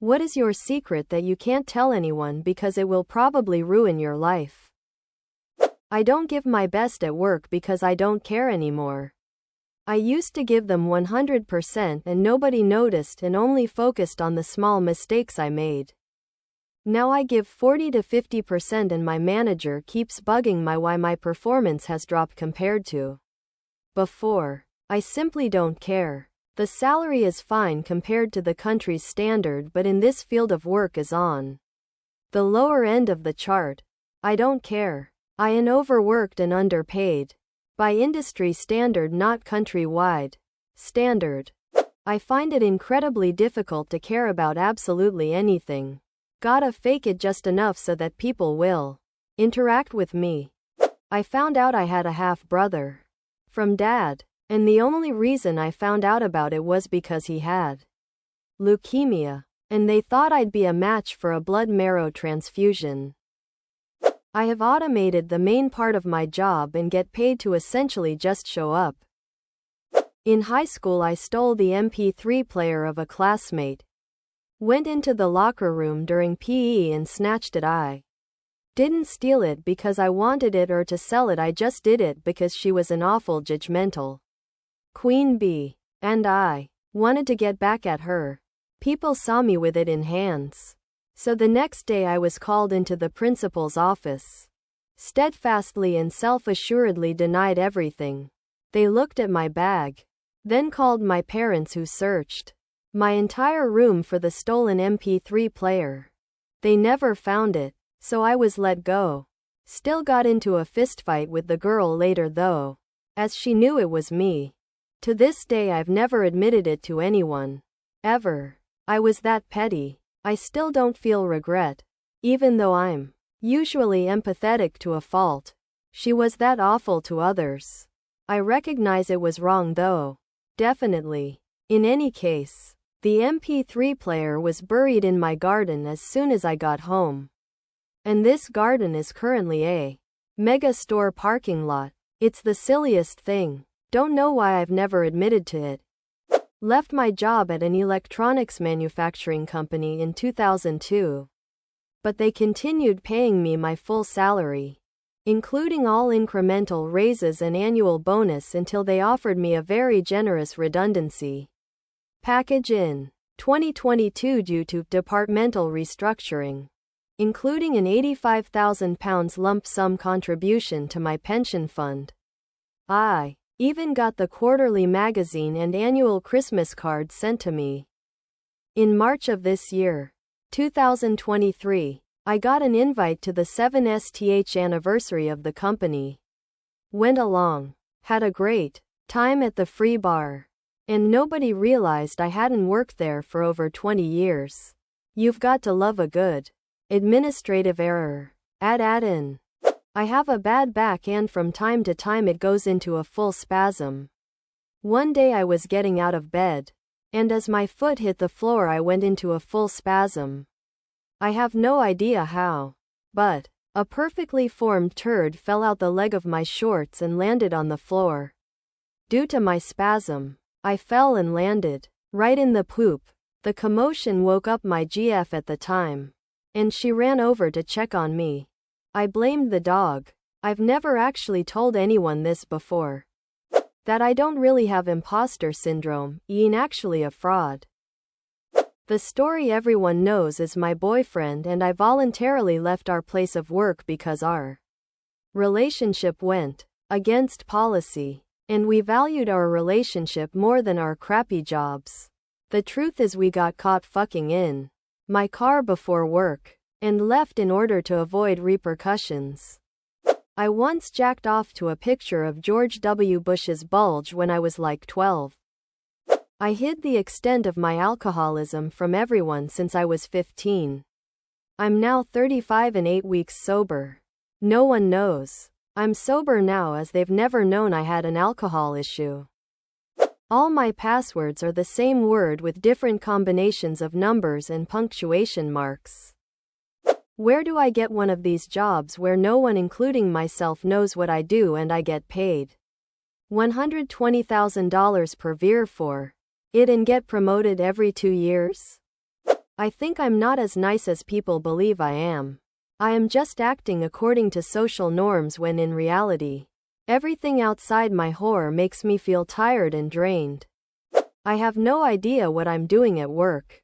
What is your secret that you can't tell anyone because it will probably ruin your life? I don't give my best at work because I don't care anymore. I used to give them 100% and nobody noticed and only focused on the small mistakes I made. Now I give 40 to 50% and my manager keeps bugging me why my performance has dropped compared to before. I simply don't care. The salary is fine compared to the country's standard, but in this field of work is on the lower end of the chart. I don't care. I am overworked and underpaid. By industry standard, not countrywide standard. I find it incredibly difficult to care about absolutely anything. Gotta fake it just enough so that people will interact with me. I found out I had a half-brother from Dad, and the only reason I found out about it was because he had leukemia, and they thought I'd be a match for a blood marrow transfusion. I have automated the main part of my job and get paid to essentially just show up. In high school I stole the MP3 player of a classmate. Went into the locker room during PE and snatched it. I didn't steal it because I wanted it or to sell it, I just did it because she was an awful judgmental queen bee, and I wanted to get back at her. People saw me with it in hands. So the next day I was called into the principal's office. Steadfastly and self-assuredly denied everything. They looked at my bag, then called my parents who searched my entire room for the stolen MP3 player. They never found it, so I was let go. Still got into a fistfight with the girl later though, as she knew it was me. To this day I've never admitted it to anyone. Ever. I was that petty. I still don't feel regret, even though I'm usually empathetic to a fault. She was that awful to others. I recognize it was wrong though. Definitely. In any case, the MP3 player was buried in my garden as soon as I got home. And this garden is currently a mega store parking lot. It's the silliest thing. Don't know why I've never admitted to it. Left my job at an electronics manufacturing company in 2002. But they continued paying me my full salary, including all incremental raises and annual bonus, until they offered me a very generous redundancy package in 2022 due to departmental restructuring, including an £85,000 lump sum contribution to my pension fund. I even got the quarterly magazine and annual Christmas card sent to me. In March of this year, 2023, I got an invite to the 7th anniversary of the company. Went along, had a great time at the free bar, and nobody realized I hadn't worked there for over 20 years. You've got to love a good administrative error. Add in. I have a bad back and from time to time it goes into a full spasm. One day I was getting out of bed, and as my foot hit the floor I went into a full spasm. I have no idea how, but a perfectly formed turd fell out the leg of my shorts and landed on the floor. Due to my spasm, I fell and landed right in the poop. The commotion woke up my GF at the time, and she ran over to check on me. I blamed the dog. I've never actually told anyone this before. That I don't really have imposter syndrome, I'm actually a fraud. The story everyone knows is my boyfriend and I voluntarily left our place of work because our relationship went against policy, and we valued our relationship more than our crappy jobs. The truth is we got caught fucking in my car before work, and left in order to avoid repercussions. I once jacked off to a picture of George W. Bush's bulge when I was like 12. I hid the extent of my alcoholism from everyone since I was 15. I'm now 35 and 8 weeks sober. No one knows. I'm sober now as they've never known I had an alcohol issue. All my passwords are the same word with different combinations of numbers and punctuation marks. Where do I get one of these jobs where no one including myself knows what I do and I get paid $120,000 per year for it and get promoted every 2 years? I think I'm not as nice as people believe I am. I am just acting according to social norms when in reality, everything outside my horror makes me feel tired and drained. I have no idea what I'm doing at work.